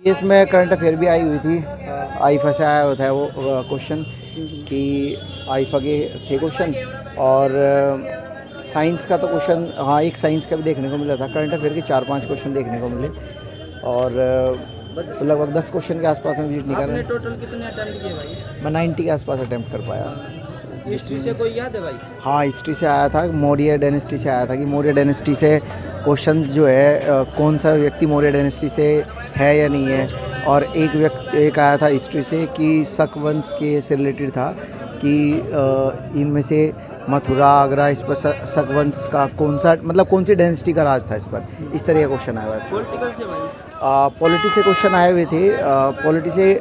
इसमें current affair भी आई हुई थी। आईफा से आया हुआ था वो क्वेश्चन कि आईफा के थे क्वेश्चन। और साइंस का तो क्वेश्चन, हाँ, एक साइंस का भी देखने को मिला था। करंट अफेयर के 4-5 क्वेश्चन देखने को मिले और तो लगभग 10 क्वेश्चन के आसपास में विजिट निकाला। आपने टोटल कितने अटेम्प्ट किए भाई? मैं 90 के आसपास अटैम्प्ट कर पाया। हिस्ट्री से कोई याद है भाई? हाँ, हिस्ट्री से आया था, मौर्य डायनेस्टी से आया था कि मौर्य डायनेस्टी से क्वेश्चंस जो है कौन सा व्यक्ति मौर्य डायनेस्टी से है या नहीं है। और एक आया था हिस्ट्री से कि शक वंश के से रिलेटेड था कि इनमें से मथुरा, आगरा, इस पर शक वंश का कौन सा, मतलब कौन सी डायनेस्टी का राज था, इस पर इस तरह का क्वेश्चन आया हुआ था। पॉलिटिकल से भाई? पॉलिटी से क्वेश्चन आए हुए थे। पॉलिटी से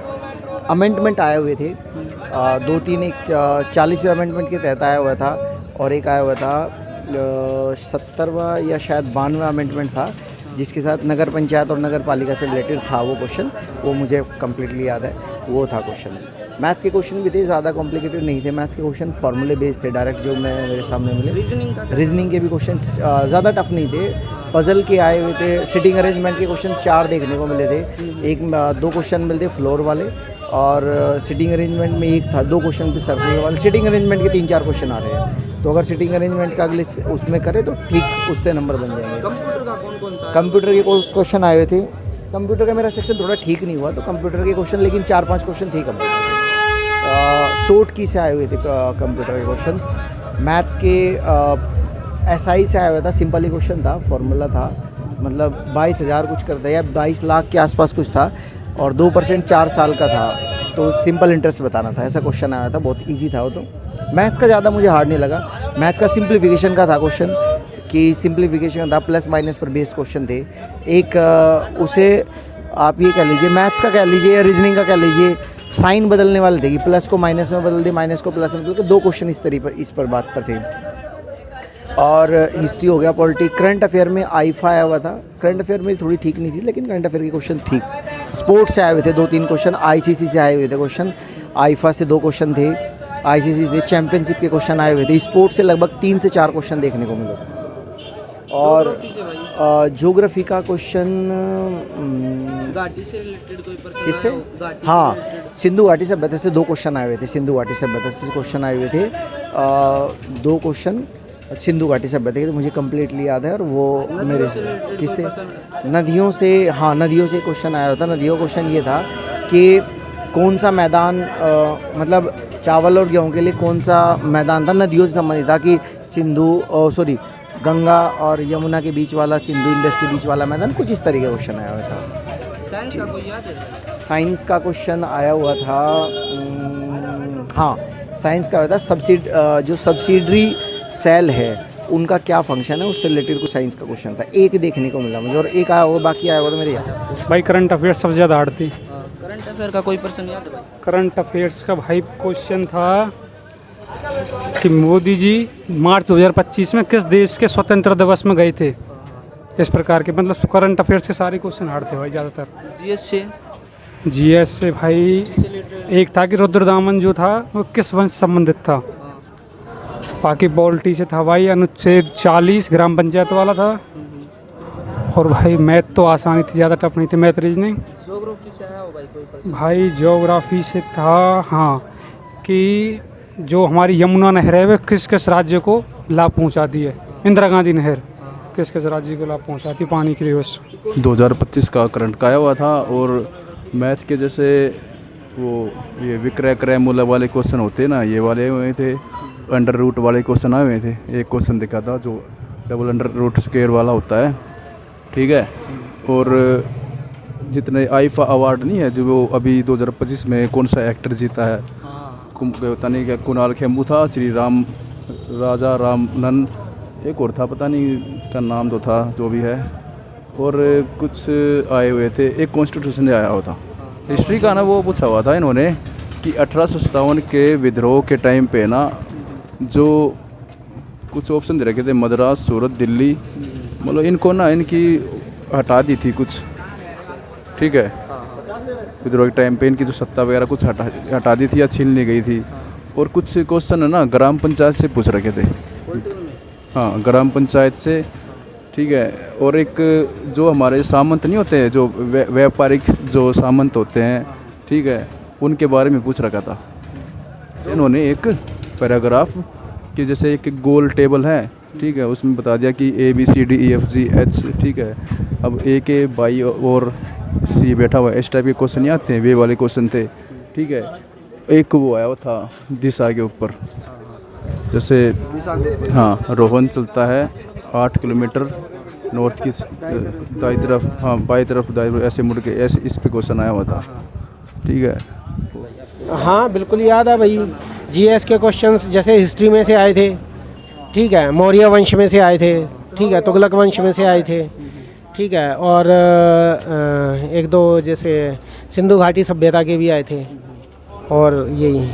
अमेंडमेंट आए हुए थे। 2-3 एक 40वें अमेंडमेंट के तहत आया हुआ था और एक आया हुआ था 70वां या शायद 92वां अमेंडमेंट था, जिसके साथ नगर पंचायत और नगर पालिका से रिलेटेड था वो क्वेश्चन। वो मुझे कम्प्लीटली याद है, वो था क्वेश्चंस। मैथ्स के क्वेश्चन भी थे, ज़्यादा कॉम्प्लिकेटेड नहीं थे। मैथ्स के क्वेश्चन फॉर्मूले बेस्ड थे, डायरेक्ट जो मेरे सामने मिले। रीजनिंग के भी क्वेश्चन ज़्यादा टफ नहीं थे, पजल के आए हुए थे। सिटिंग अरेंजमेंट के क्वेश्चन 4 देखने को मिले थे। 2 क्वेश्चन मिले थे फ्लोर वाले और सिटिंग अरेंजमेंट में एक था। 2 क्वेश्चन पे सर्कुलर वाले। सिटिंग अरेंजमेंट के 3-4 क्वेश्चन आ रहे हैं, तो अगर सिटिंग अरेंजमेंट का अगले उसमें करे तो ठीक उससे नंबर बन जाएंगे। कंप्यूटर का कौन सा? कंप्यूटर के क्वेश्चन आए हुए थे। कंप्यूटर का मेरा सेक्शन थोड़ा ठीक नहीं हुआ, तो कंप्यूटर के क्वेश्चन लेकिन 4-5 क्वेश्चन थे कंप्यूटर। शॉर्ट की से आए हुए थे कंप्यूटर के क्वेश्चंस। मैथ्स के एसआई से आया हुआ था, सिंपल ही क्वेश्चन था, फॉर्मूला था, मतलब 22,000 कुछ करता है या 22 लाख के आसपास कुछ था और 2% 4 साल का था, तो सिंपल इंटरेस्ट बताना था, ऐसा क्वेश्चन आया था। बहुत इजी था वो। तो मैथ्स का ज़्यादा मुझे हार्ड नहीं लगा। मैथ्स का सिंप्लीफिकेशन का था क्वेश्चन कि सिंप्लीफिकेशन था, प्लस माइनस पर बेस्ड क्वेश्चन थे। एक उसे आप ये कह लीजिए, मैथ्स का कह लीजिए या रीजनिंग का कह लीजिए, साइन बदलने वाले थे कि प्लस को माइनस में बदल दे, माइनस को प्लस में बदल के। 2 क्वेश्चन इस पर बात पर थे। और हिस्ट्री हो गया, पॉलिटिक्स। करंट अफेयर में आईफा आया हुआ था। करंट अफेयर में थोड़ी ठीक नहीं थी, लेकिन करंट अफेयर के क्वेश्चन ठीक। स्पोर्ट्स से आए हुए थे 2-3 क्वेश्चन। आईसीसी से आए हुए थे क्वेश्चन। आईफा से 2 क्वेश्चन थे, आईसीसी से चैंपियनशिप के क्वेश्चन आए हुए थे। स्पोर्ट्स से लगभग 3 से 4 क्वेश्चन देखने को मिले। और ज्योग्राफी का क्वेश्चन घाटी से रिलेटेड कोई पर्सन? किससे? हाँ, सिंधु घाटी सभ्यता से 2 क्वेश्चन आए हुए थे। सिंधु घाटी सभ्यता से क्वेश्चन आए हुए थे। 2 क्वेश्चन सिंधु घाटी सभ्यता के, तो मुझे कम्प्लीटली याद है। और वो मेरे किससे? नदियों से। हाँ, नदियों से क्वेश्चन आया होता। नदियों का क्वेश्चन ये था कि कौन सा मैदान, मतलब चावल और गेहूँ के लिए कौन सा मैदान था, नदियों से संबंधित था कि गंगा और यमुना के बीच वाला, सिंधु इंडस के बीच वाला मैदान, कुछ इस तरीके का क्वेश्चन आया हुआ था। साइंस का कोई याद है? साइंस का क्वेश्चन आया हुआ था। हाँ, साइंस का आया था जो सब्सिडरी सेल है उनका क्या फंक्शन है, उससे रिलेटेड कुछ साइंस का क्वेश्चन था। एक देखने को मिला मुझे और एक आया हुआ, बाकी आया हुआ तो मेरे याद। भाई करंट अफेयर सबसे ज़्यादा हार्ड थी। करंट अफेयर का कोई पर्सन याद है भाई? करंट अफेयर्स का भाई क्वेश्चन था कि मोदी जी मार्च 2025 में किस देश के स्वतंत्रता दिवस में गए थे। इस प्रकार के, मतलब करंट अफेयर्स के सारे क्वेश्चन हार्ड थे भाई ज़्यादातर। जीएस से भाई एक था कि रुद्रदामन जो था वो किस वंश से संबंधित था। बाकी पॉलिटी से था भाई अनुच्छेद 40 ग्राम पंचायत वाला था। और भाई मैथ तो आसानी थी, ज़्यादा टफ नहीं थी मैथ रीजनिंग। ज्योग्राफी से आया हो भाई कोई पर्सन? भाई ज्योग्राफी से था, हाँ, कि जो हमारी यमुना नहर है वह किस किस राज्य को लाभ पहुंचाती है। इंदिरा गांधी नहर किस किस राज्य को लाभ पहुंचाती है पानी के लिए। बस 2025 का करंट का आया हुआ था। और मैथ के जैसे वो ये विक्रय क्रय मूल्य वाले क्वेश्चन होते हैं ना, ये वाले हुए थे। अंडर रूट वाले क्वेश्चन आए हुए थे। एक क्वेश्चन दिखा था जो डबल अंडर रूट स्क्वायर वाला होता है, ठीक है। और जितने आईफा अवार्ड नहीं है, जो वो अभी 2025 में कौन सा एक्टर जीता है, पता नहीं क्या, कुणाल खेमू था, श्री राम राजा रामनन, एक और था, पता नहीं उसका नाम तो था, जो भी है। और कुछ आए हुए थे, एक कॉन्स्टिट्यूशन आया हुआ था। हिस्ट्री का ना वो पूछा हुआ था इन्होंने कि 1857 के विद्रोह के टाइम पे ना, जो कुछ ऑप्शन दे रखे थे, मद्रास, सूरत, दिल्ली, मतलब इनको ना इनकी हटा दी थी कुछ, ठीक है। विद्रोह के टाइम पे इनकी जो सत्ता वगैरह कुछ हटा दी थी या छीन ली गई थी। और कुछ क्वेश्चन है ना ग्राम पंचायत से पूछ रखे थे। हाँ, ग्राम पंचायत से ठीक है। और एक जो हमारे सामंत नहीं होते हैं, जो व्यापारिक जो सामंत होते हैं, ठीक है, उनके बारे में पूछ रखा था इन्होंने एक पैराग्राफ कि जैसे एक गोल टेबल है, ठीक है, उसमें बता दिया कि ABCDEFGH, ठीक है। अब A के बाई और C बैठा हुआ है, इस टाइप के क्वेश्चन नहीं आते हैं, वे वाले क्वेश्चन थे, ठीक है। एक वो आया हुआ था दिशा के ऊपर, जैसे हाँ, रोहन चलता है 8 किलोमीटर नॉर्थ की दाई तरफ, हाँ बाई तरफ दाई, ऐसे मुड़ के, ऐसे इस पे क्वेश्चन आया हुआ था, ठीक है। हाँ बिल्कुल याद है भाई। जीएस के क्वेश्चंस जैसे हिस्ट्री में से आए थे, ठीक है, मौर्य वंश में से आए थे, ठीक है, तुगलक वंश में से आए थे, ठीक है, और एक दो जैसे सिंधु घाटी सभ्यता के भी आए थे। और यही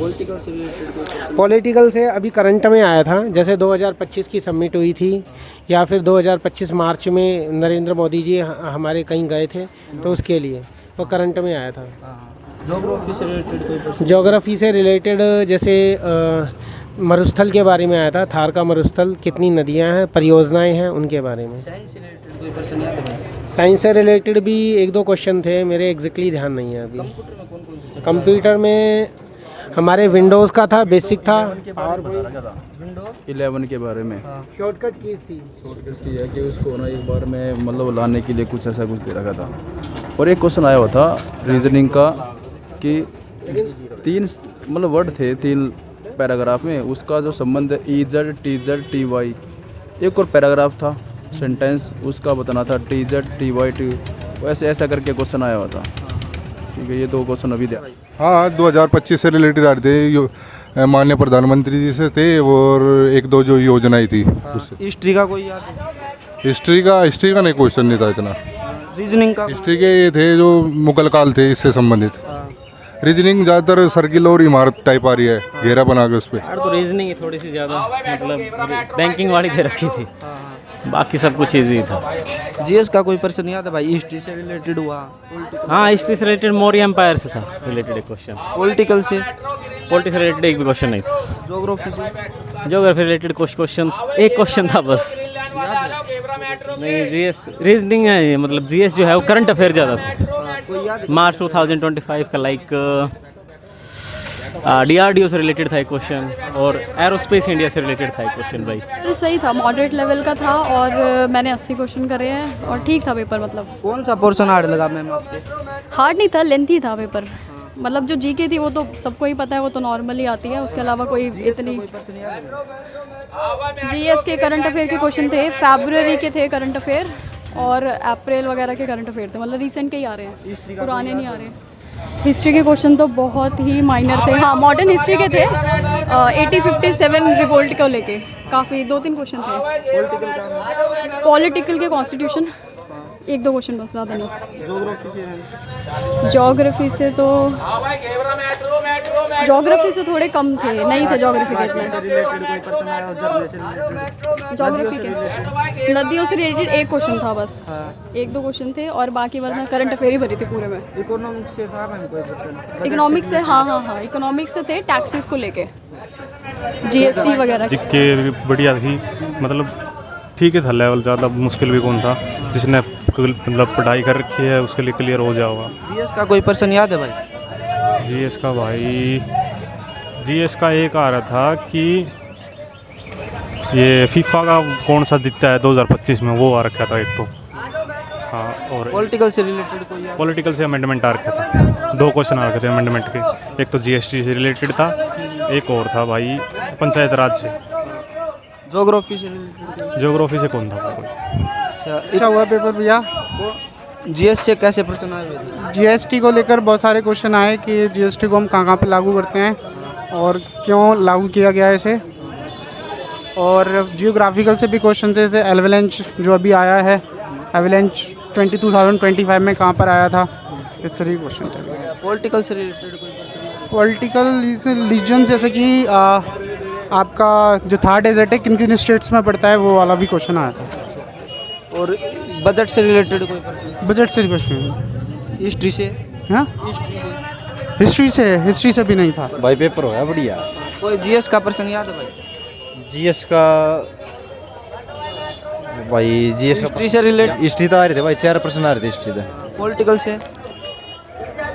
पॉलिटिकल से अभी करंट में आया था, जैसे 2025 की सबमिट हुई थी, या फिर 2025 मार्च में नरेंद्र मोदी जी हमारे कहीं गए थे, तो उसके लिए वो करंट में आया था। ज्योग्राफी से रिलेटेड कोई प्रश्न? ज्योग्राफी से रिलेटेड जैसे मरुस्थल के बारे में आया था, थार का मरुस्थल, कितनी नदियां हैं, परियोजनाएं हैं, उनके बारे में। साइंस से रिलेटेड कोई प्रश्न याद है भाई? साइंस से रिलेटेड भी एक दो क्वेश्चन थे, मेरे एग्जैक्टली ध्यान नहीं है अभी। कंप्यूटर में कौन कौन से? कंप्यूटर में हमारे विंडोज़ का था, बेसिक था, और विंडो 11 के बारे में शॉर्टकट कीज थी। शॉर्टकट की है कि उसको ना एक बार में मतलब लाने के लिए कुछ ऐसा कुछ दे रखा था। और एक क्वेश्चन आया हुआ था रीजनिंग का कि 3 मतलब वर्ड थे 3 पैराग्राफ में, उसका जो संबंध है EZ TZ TY। एक और पैराग्राफ था सेंटेंस, उसका बताना था TZ TY T, वैसे ऐसा करके क्वेश्चन आया हुआ था, ठीक है। ये 2 क्वेश्चन अभी दिया। हाँ 2025 से रिलेटेड आ रहे थे, माननीय प्रधानमंत्री जी से थे, और एक दो जो योजनाएं थी उससे। हिस्ट्री का कोई याद है? हिस्ट्री का नहीं क्वेश्चन नहीं था इतना। रीजनिंग का? हिस्ट्री के ये थे जो मुगल काल थे, इससे संबंधित। रीजनिंग ज़्यादातर सर्किल और इमारत टाइप आ रही है, घेरा बना के उस पर। यार तो रीजनिंग थोड़ी सी ज़्यादा मतलब बैंकिंग वाली दे रखी थी, बाकी सब कुछ इजी था। जीएस का कोई प्रश्न याद है भाई? हिस्ट्री से रिलेटेड हुआ? हाँ हिस्ट्री से रिलेटेड मौर्य एम्पायर से था रिलेटेड एक क्वेश्चन। पॉलिटिकल से? पॉलिटिक्स से रिलेटेड एक भी क्वेश्चन नहीं था। ज्योग्राफी से? ज्योग्राफी रिलेटेड कुछ क्वेश्चन, एक क्वेश्चन था बस। नहीं जीएस रीजनिंग है, मतलब जीएस जो है वो करंट अफेयर ज़्यादा था। कोई याद है? मार्च 2025 का लाइक DRDO से रिलेटेड था एक क्वेश्चन, और एरोस्पेस इंडिया से रिलेटेड था एक क्वेश्चन भाई। अरे सही था, मॉडरेट लेवल का था, और मैंने 80 क्वेश्चन करे हैं, और ठीक था पेपर। मतलब कौन सा पोर्शन हार्ड लगा मैम आपको? हार्ड नहीं था, लेंथी था पेपर। मतलब जो जीके थी वो तो सबको ही पता है, वो तो नॉर्मली आती है, उसके अलावा कोई इतनी। कोई प्रश्न याद है? जीएस के करंट अफेयर के क्वेश्चन थे, फरवरी के थे करंट अफेयर, और अप्रैल वगैरह के करंट अफेयर थे, मतलब रिसेंट के ही आ रहे हैं, पुराने नहीं आ रहे। हिस्ट्री के क्वेश्चन तो बहुत ही माइनर थे। हाँ मॉडर्न हिस्ट्री के थे, 1857 रिवोल्ट को लेके काफ़ी 2-3 क्वेश्चन थे। पॉलिटिकल का? पॉलिटिकल के कॉन्स्टिट्यूशन 1-2 क्वेश्चन बस, ज़्यादा नहीं। ज्योग्राफी से? ज्योग्राफी से तो ज्योग्राफी से थोड़े कम थे, नहीं थे ज्योग्राफी के इतने। रिलेटेड कोई प्रश्न आया? जर्नल से रिलेटेड? ज्योग्राफी के नदियों से रिलेटेड एक क्वेश्चन था बस, 1-2 क्वेश्चन थे, और बाकी वरना करंट अफेयर ही भरी थी पूरे में। इकोनॉमिक्स से था मैम कोई प्रश्न? इकोनॉमिक्स से हाँ इकोनॉमिक्स से थे, टैक्सेस को लेके, GST वगैरह। जीके भी बढ़िया थी, मतलब ठीक है था लेवल, ज़्यादा मुश्किल भी कौन था, जिसने मतलब पढ़ाई कर रखी है उसके लिए क्लियर हो जाएगा। जीएस का कोई प्रश्न याद है भाई? जीएस का भाई, जीएस का एक आ रहा था कि ये फीफा का कौन सा जीतता है 2025 में, वो आ रखा था एक तो। हाँ और पॉलिटिकल से रिलेटेड कोई याद? पॉलिटिकल से अमेंडमेंट आ रखा था, 2 क्वेश्चन आ रखे थे अमेंडमेंट के, एक तो GST से रिलेटेड था, एक और था भाई पंचायत राज से। ज्योग्राफी से रिलेटेड? ज्योग्राफी से कौन था कोई? अच्छा हुआ पेपर भैया। जीएस से कैसे प्रश्न आए हुए थे? GST को लेकर बहुत सारे क्वेश्चन आए कि GST को हम कहाँ पे लागू करते हैं और क्यों लागू किया गया है इसे। और जियोग्राफिकल से भी क्वेश्चन थे, जैसे एवलांच जो अभी आया है, एवलांच 2025 में कहाँ पर आया था, इस तरह के क्वेश्चन थे। पॉलिटिकल से रिलेटेड कोई प्रश्न? पॉलिटिकल रीजन जैसे कि आपका जो थार डेजर्ट है किन किन स्टेट्स में पड़ता है, वो वाला भी क्वेश्चन आया था। और बजट से रिलेटेड कोई प्रश्न? बजट से क्वेश्चन। हिस्ट्री से? हाँ हिस्ट्री से भी नहीं था भाई। पेपर होया बढ़िया। कोई जीएस का प्रश्न याद है भाई? जीएस का भाई जीएस हिस्ट्री से रिलेटेड, हिस्ट्री तो आ रहे थे भाई, 4 प्रश्न आ रहे थे हिस्ट्री तो। पॉलिटिकल से,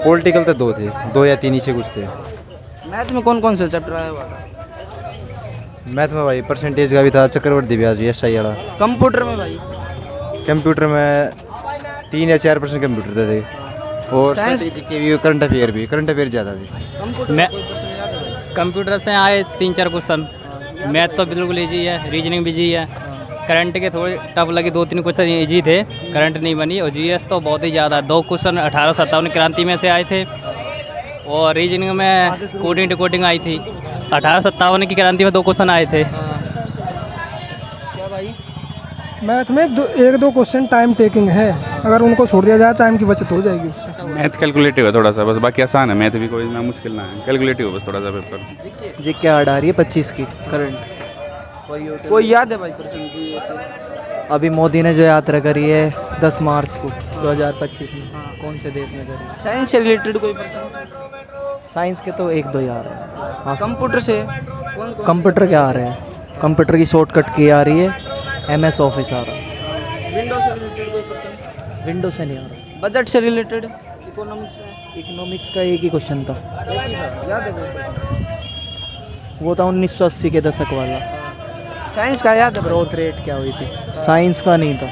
पॉलिटिकल तो 2 थे, 2 या 3 नीचे कुछ थे। मैथ में कौन कौन से चैप्टर आया हुआ था? मैथ में भाई परसेंटेज का भी था, चक्रवर्ती ब्याज भी, एसआई वाला। कंप्यूटर में भाई, कंप्यूटर में 3 या 4 प्रश्न कंप्यूटर थे और साइंस स्ट्रेटेजी के भी, करंट अफेयर ज़्यादा थे। मैं कंप्यूटर से आए 3-4 क्वेश्चन, मैथ तो बिल्कुल ईजी है, रीजनिंग भी ईजी है, करंट के थोड़े टफ लगे, 2-3 क्वेश्चन ईजी थे, करंट नहीं बनी। और जीएस तो बहुत ही ज़्यादा, 2 क्वेश्चन 1857 क्रांति में से आए थे, और रीजनिंग में कोडिंग डिकोडिंग आई थी, 1857 की क्रांति में 2 क्वेश्चन आए थे। मैथ में 1-2 क्वेश्चन टाइम टेकिंग है, अगर उनको छोड़ दिया जाए टाइम की बचत हो जाएगी उससे। मैथ कैलकुलेटिव है थोड़ा सा बस, बाकी आसान है। मैथ भी कोई इतना मुश्किल ना है, कैलकुलेटिव है बस थोड़ा सा पेपर। जीके हार्ड आ रही है 25 की करंट। कोई याद है भाई प्रश्न जी ऐसे? अभी मोदी ने जो यात्रा करी है 10 मार्च को 2025 में, कौन से देश में करी? साइंस से रिलेटेड कोई प्रश्न? साइंस के तो 1-2 यार है। हाँ, कंप्यूटर से कंप्यूटर क्या आ रहे हैं? कंप्यूटर की शॉर्टकट की आ रही है, MS ऑफिस आ रहा है। विंडो से रिलेटेड कोई प्रश्न? विंडो से नहीं आ रहा। बजट से रिलेटेड, इकोनॉमिक्स में? इकोनॉमिक्स का एक ही क्वेश्चन था, याद है कोई प्रश्न? वो था 1980 के दशक वाला। साइंस का याद है? ग्रोथ रेट क्या हुई थी? साइंस का नहीं था।